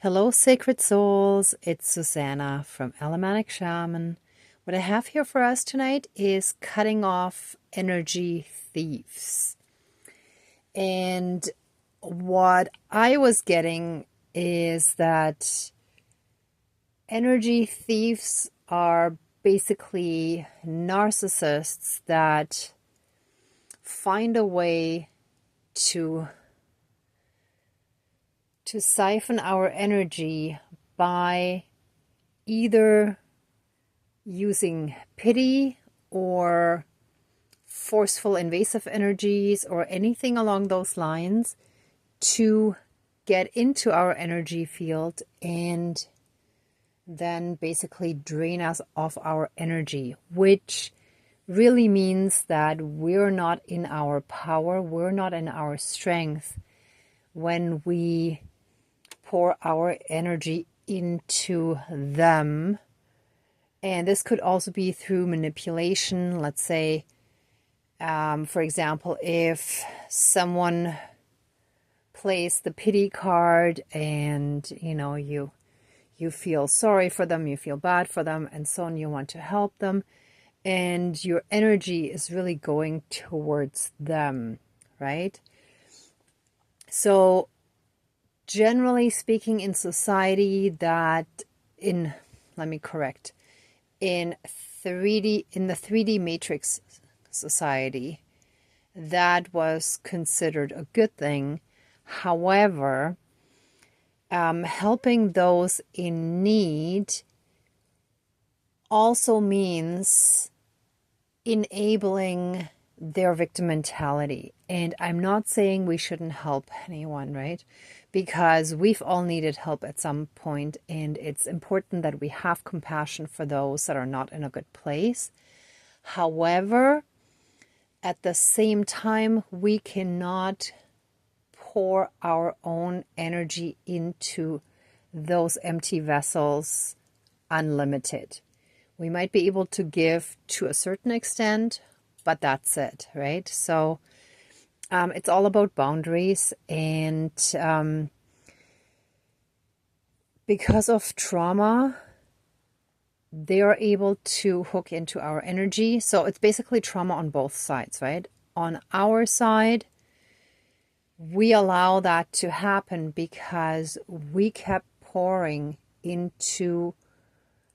Hello, sacred souls. It's Susanna from Alamanic Shaman. What I have here for us tonight is cutting off energy thieves. And what I was getting is that energy thieves are basically narcissists that find a way to siphon our energy by either using pity or forceful invasive energies or anything along those lines to get into our energy field and then basically drain us of our energy, which really means that we're not in our power, we're not in our strength when we pour our energy into them. And this could also be through manipulation. Let's say, for example, if someone plays the pity card and, you feel sorry for them, you feel bad for them, and so on, you want to help them, and your energy is really going towards them, right? So generally speaking, in society, that in the 3D matrix society, that was considered a good thing. However, helping those in need also means enabling their victim mentality. And I'm not saying we shouldn't help anyone, right? Because we've all needed help at some point, and it's important that we have compassion for those that are not in a good place. However, at the same time, we cannot pour our own energy into those empty vessels unlimited. We might be able to give to a certain extent, but that's it, right? So it's all about boundaries, and because of trauma, they are able to hook into our energy. So it's basically trauma on both sides, right? On our side, we allow that to happen because we kept pouring into,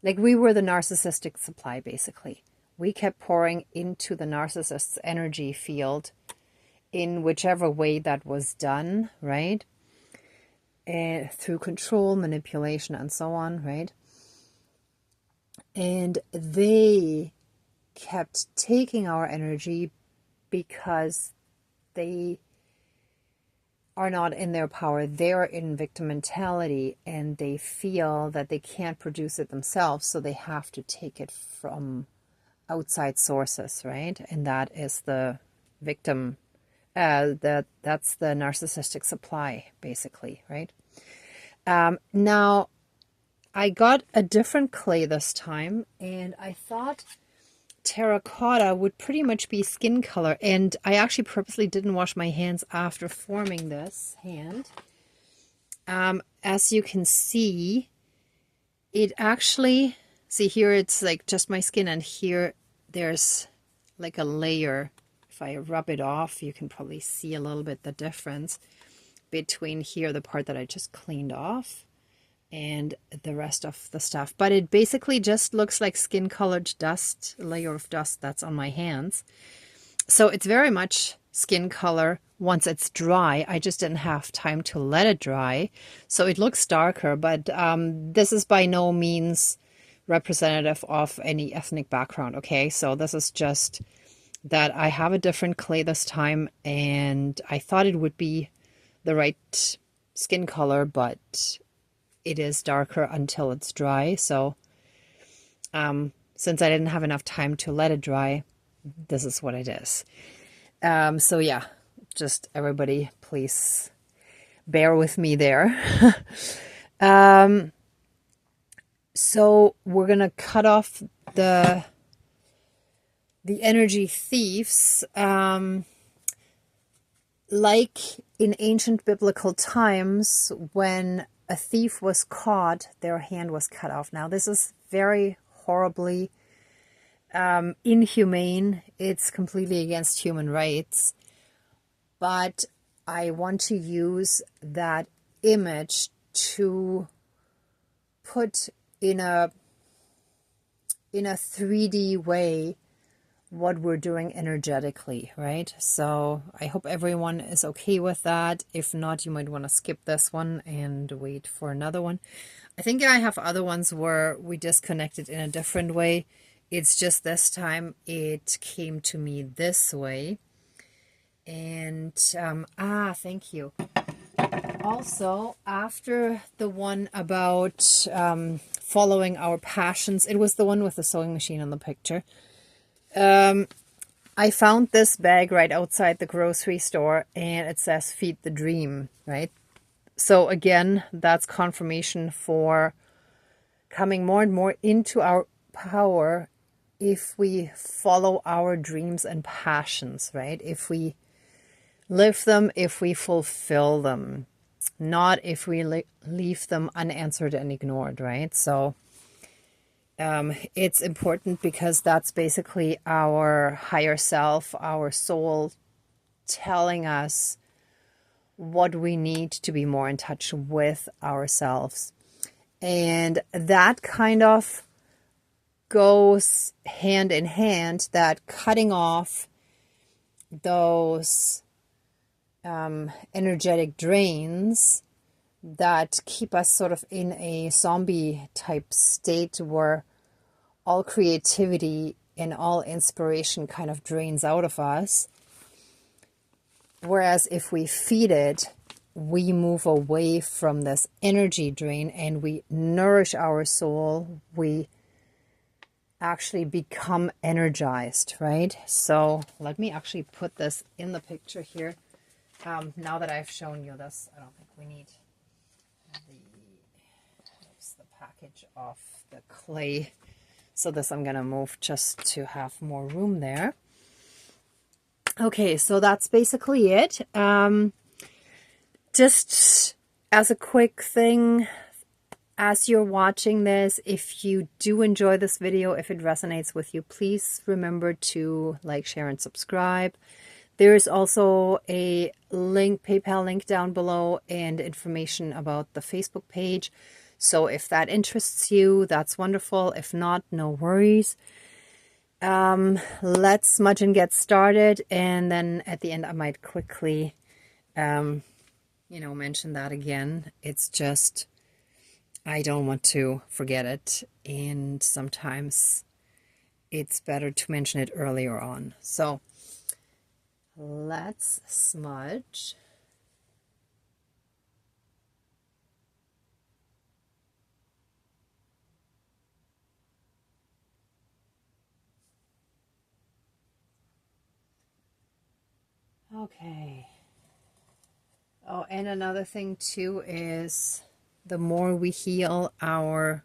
like, we were the narcissistic supply, basically. We kept pouring into the narcissist's energy field in whichever way that was done, right? Through control, manipulation, and so on, right? And they kept taking our energy because they are not in their power. They're in victim mentality, and they feel that they can't produce it themselves, so they have to take it from outside sources, right? And that is the victim, that's the narcissistic supply, basically, right? Now, I got a different clay this time, and I thought terracotta would pretty much be skin color, and I actually purposely didn't wash my hands after forming this hand. As you can see, it actually, see here it's like just my skin, and here there's like a layer. If I rub it off, you can probably see a little bit the difference between here, the part that I just cleaned off, and the rest of the stuff. But it basically just looks like skin colored dust, a layer of dust that's on my hands. So it's very much skin color once it's dry. I just didn't have time to let it dry, so it looks darker, but this is by no means representative of any ethnic background, okay? So this is just that I have a different clay this time, and I thought it would be the right skin color, but it is darker until it's dry. So since I didn't have enough time to let it dry, this is what it is. So yeah, just everybody please bear with me there. So we're gonna cut off the energy thieves. Like in ancient biblical times, when a thief was caught, their hand was cut off. Now, this is very horribly inhumane. It's completely against human rights. But I want to use that image to put in a 3D way what we're doing energetically, right? So I hope everyone is okay with that. If not, you might want to skip this one and wait for another one. I think I have other ones where we disconnected in a different way. It's just this time it came to me this way. And thank you. Also, after the one about following our passions, it was the one with the sewing machine on the picture. I found this bag right outside the grocery store, and it says "Feed the Dream," right? So again, that's confirmation for coming more and more into our power if we follow our dreams and passions, right? If we live them, if we fulfill them, not if we leave them unanswered and ignored, right? So it's important because that's basically our higher self, our soul telling us what we need to be more in touch with ourselves. And that kind of goes hand in hand, that cutting off those energetic drains that keep us sort of in a zombie type state where all creativity and all inspiration kind of drains out of us. Whereas if we feed it, we move away from this energy drain and we nourish our soul. We actually become energized, right? So let me actually put this in the picture here. Now that I've shown you this, I don't think we need the package of the clay. So this I'm going to move just to have more room there. Okay, so that's basically it. Just as a quick thing, as you're watching this, if you do enjoy this video, if it resonates with you, please remember to like, share, and subscribe. There is also a link, PayPal link down below, and information about the Facebook page. So if that interests you, that's wonderful. If not, no worries. Let's smudge and get started. And then at the end, I might quickly, mention that again. It's just, I don't want to forget it. And sometimes it's better to mention it earlier on. So let's smudge. Okay. Oh, and another thing too is the more we heal our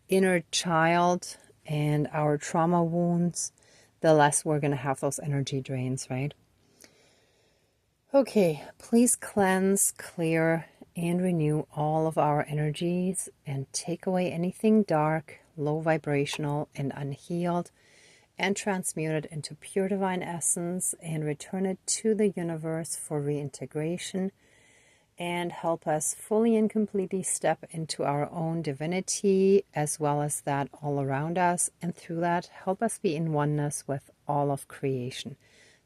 inner child and our trauma wounds, the less we're going to have those energy drains, right? Okay, please cleanse, clear, and renew all of our energies and take away anything dark, low vibrational, and unhealed, and transmute it into pure divine essence and return it to the universe for reintegration and help us fully and completely step into our own divinity as well as that all around us, and through that help us be in oneness with all of creation.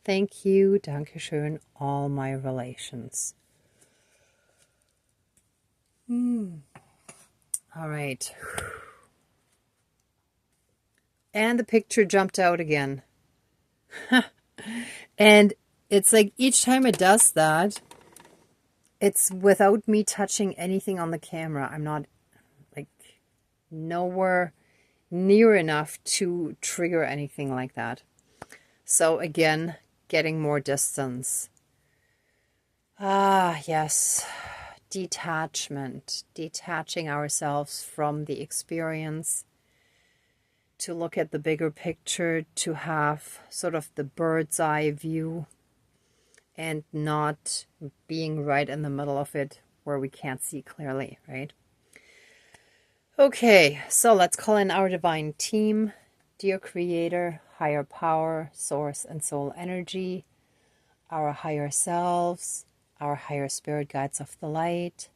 Thank you, danke schön, all my relations. All right. And the picture jumped out again. And it's like each time it does that, it's without me touching anything on the camera. I'm not like nowhere near enough to trigger anything like that. So again, getting more distance. Yes. Detachment. Detaching ourselves from the experience, to look at the bigger picture, to have sort of the bird's eye view and not being right in the middle of it where we can't see clearly, right? Okay, so let's call in our divine team. Dear Creator, higher power, source, and soul energy, our higher selves, our higher spirit guides of the light,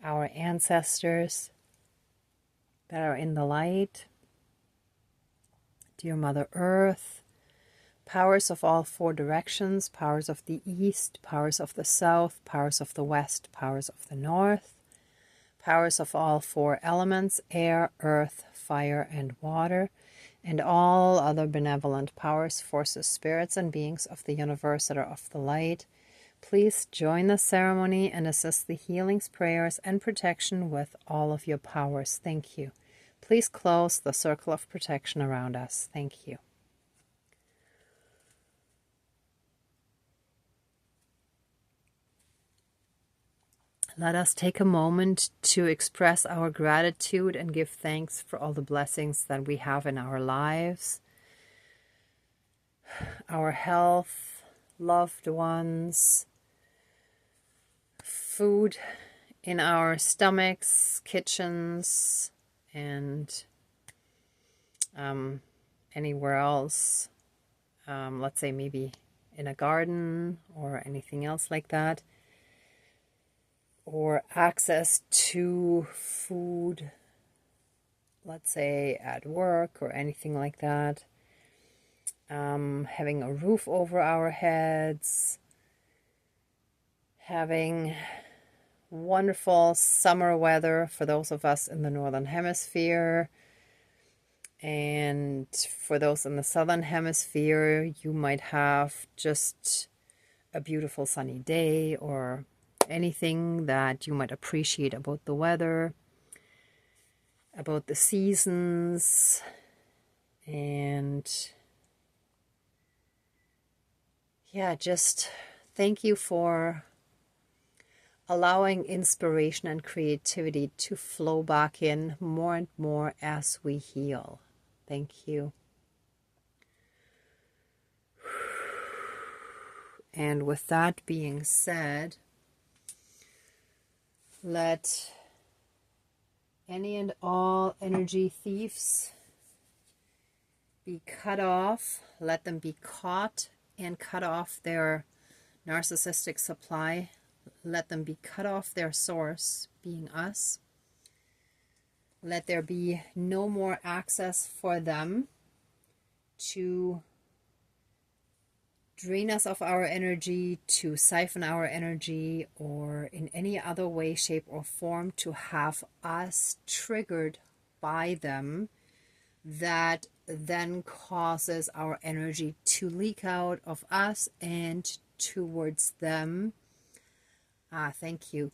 our ancestors that are in the light, dear Mother Earth, powers of all four directions, powers of the east, powers of the south, powers of the west, powers of the north, powers of all four elements, air, earth, fire, and water, and all other benevolent powers, forces, spirits, and beings of the universe that are of the light. Please join the ceremony and assist the healings, prayers, and protection with all of your powers. Thank you. Please close the circle of protection around us. Thank you. Let us take a moment to express our gratitude and give thanks for all the blessings that we have in our lives, our health, loved ones, food in our stomachs, kitchens, and anywhere else. Let's say maybe in a garden or anything else like that. Or access to food, let's say at work or anything like that. Having a roof over our heads, having wonderful summer weather for those of us in the Northern Hemisphere. And for those in the Southern Hemisphere, you might have just a beautiful sunny day or anything that you might appreciate about the weather, about the seasons, and yeah, just thank you for allowing inspiration and creativity to flow back in more and more as we heal. Thank you. And with that being said, let any and all energy thieves be cut off. Let them be caught and cut off their narcissistic supply. Let them be cut off their source, being us. Let there be no more access for them to drain us of our energy, to siphon our energy, or in any other way, shape, or form to have us triggered by them that then causes our energy to leak out of us and towards them. Thank you.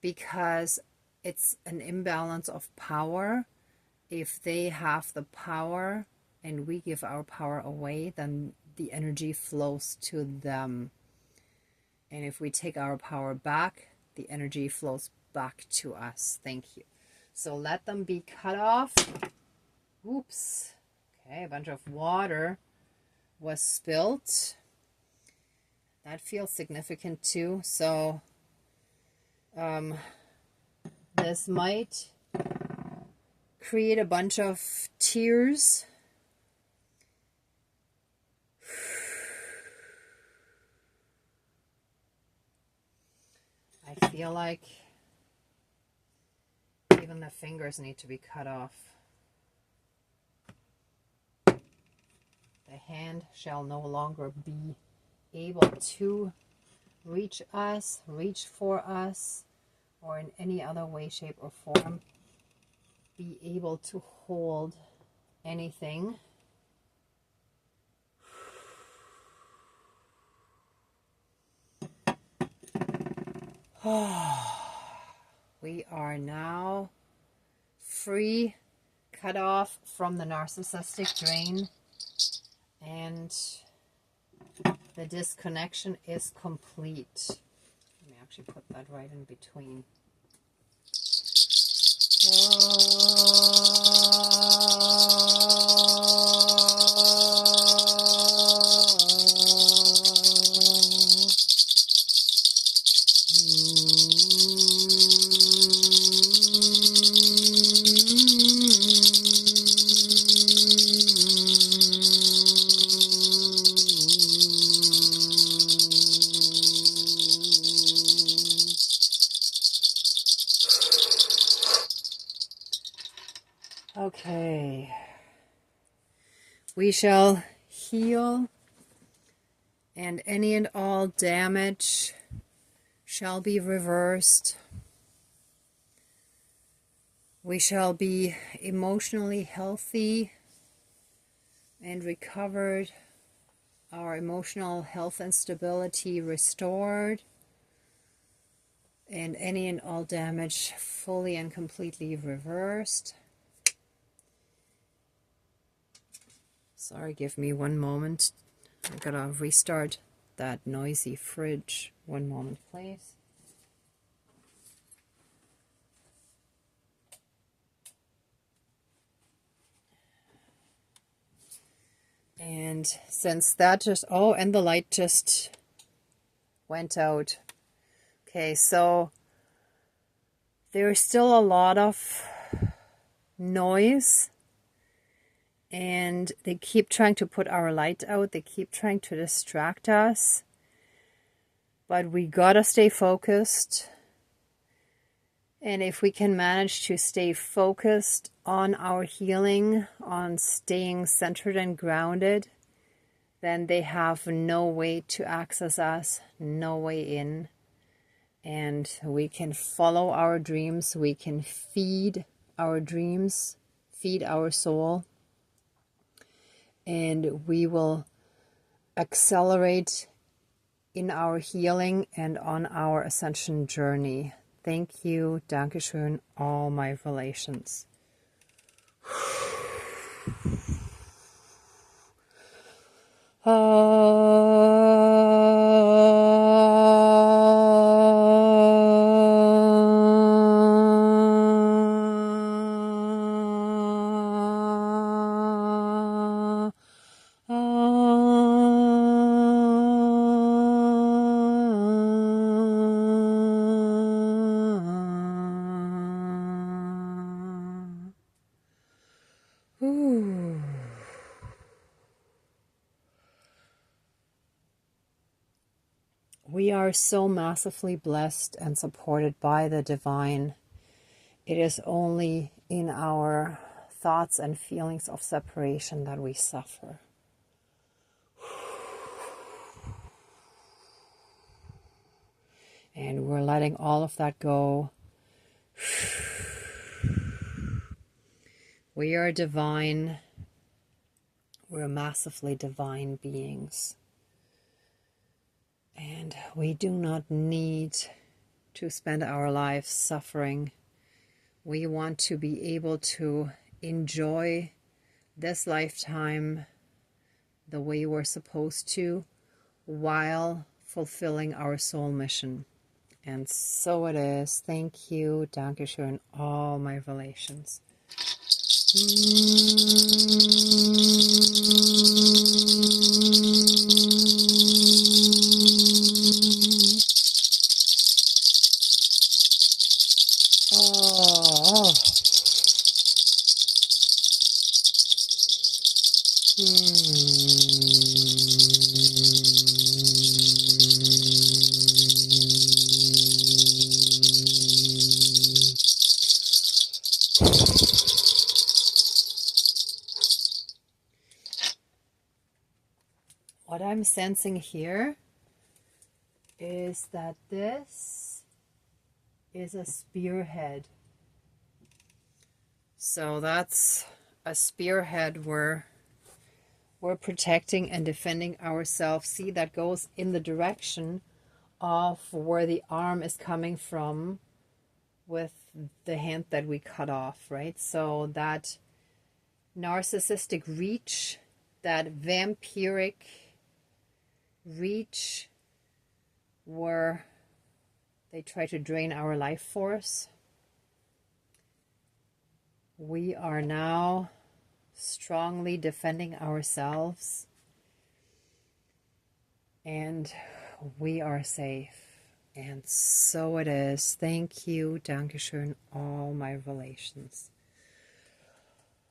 Because it's an imbalance of power. If they have the power and we give our power away, then the energy flows to them. And if we take our power back, the energy flows back to us. Thank you. So let them be cut off. Oops. Okay, a bunch of water was spilt. That feels significant too. So this might create a bunch of tears. I feel like even the fingers need to be cut off. The hand shall no longer be able to reach us, reach for us, or in any other way, shape, or form be able to hold anything. We are now free, cut off from the narcissistic drain, and the disconnection is complete. Let me actually put that right in between. Okay. We shall heal, and any and all damage shall be reversed. We shall be emotionally healthy and recovered, our emotional health and stability restored, and any and all damage fully and completely reversed. Sorry, give me one moment. I'm gonna restart that noisy fridge. One moment, please. And since that just, oh, and the light just went out. Okay, so there's still a lot of noise, and they keep trying to put our light out. They keep trying to distract us, but we gotta stay focused. And if we can manage to stay focused on our healing, on staying centered and grounded, then they have no way to access us, no way in. And we can follow our dreams, we can feed our dreams, feed our soul, and we will accelerate in our healing and on our ascension journey. Thank you, Dankeschön, all my relations. We are so massively blessed and supported by the divine. It is only in our thoughts and feelings of separation that we suffer. And we're letting all of that go. We are divine. We're massively divine beings. And we do not need to spend our lives suffering. We want to be able to enjoy this lifetime the way we're supposed to while fulfilling our soul mission. And so it is. Thank you, Dankeschön, all my relations. Oh. What I'm sensing here is that this is a spearhead. So that's a spearhead where we're protecting and defending ourselves. See, that goes in the direction of where the arm is coming from with the hand that we cut off, right? So that narcissistic reach, that vampiric reach where they try to drain our life force. We are now strongly defending ourselves, and we are safe. And so it is. Thank you, Dankeschön, all my relations.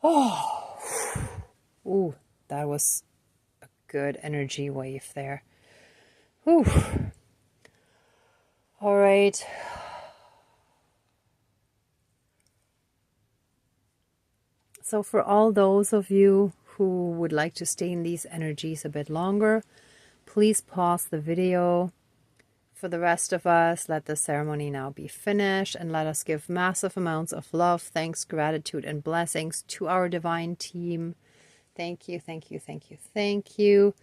Oh, ooh, that was a good energy wave there. Whew. All right. So for all those of you who would like to stay in these energies a bit longer, please pause the video. For the rest of us, let the ceremony now be finished, and let us give massive amounts of love, thanks, gratitude, and blessings to our divine team. Thank you, thank you, thank you, thank you.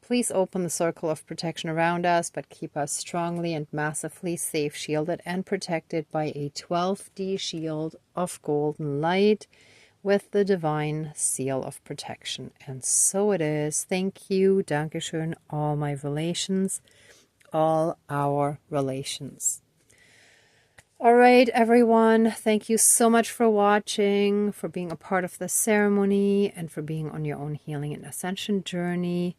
Please open the circle of protection around us, but keep us strongly and massively safe, shielded, and protected by a 12D shield of golden light with the divine seal of protection. And so it is. Thank you, Dankeschön, all my relations, all our relations. All right, everyone, thank you so much for watching, for being a part of the ceremony, and for being on your own healing and ascension journey.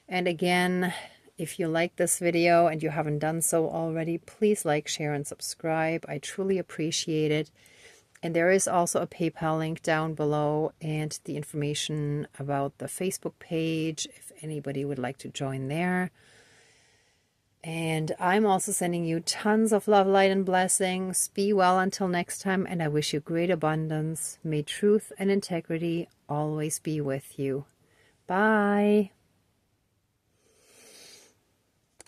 And again, if you like this video and you haven't done so already, please like, share, and subscribe. I truly appreciate it. And there is also a PayPal link down below and the information about the Facebook page if anybody would like to join there. And I'm also sending you tons of love, light, and blessings. Be well until next time, and I wish you great abundance. May truth and integrity always be with you. Bye.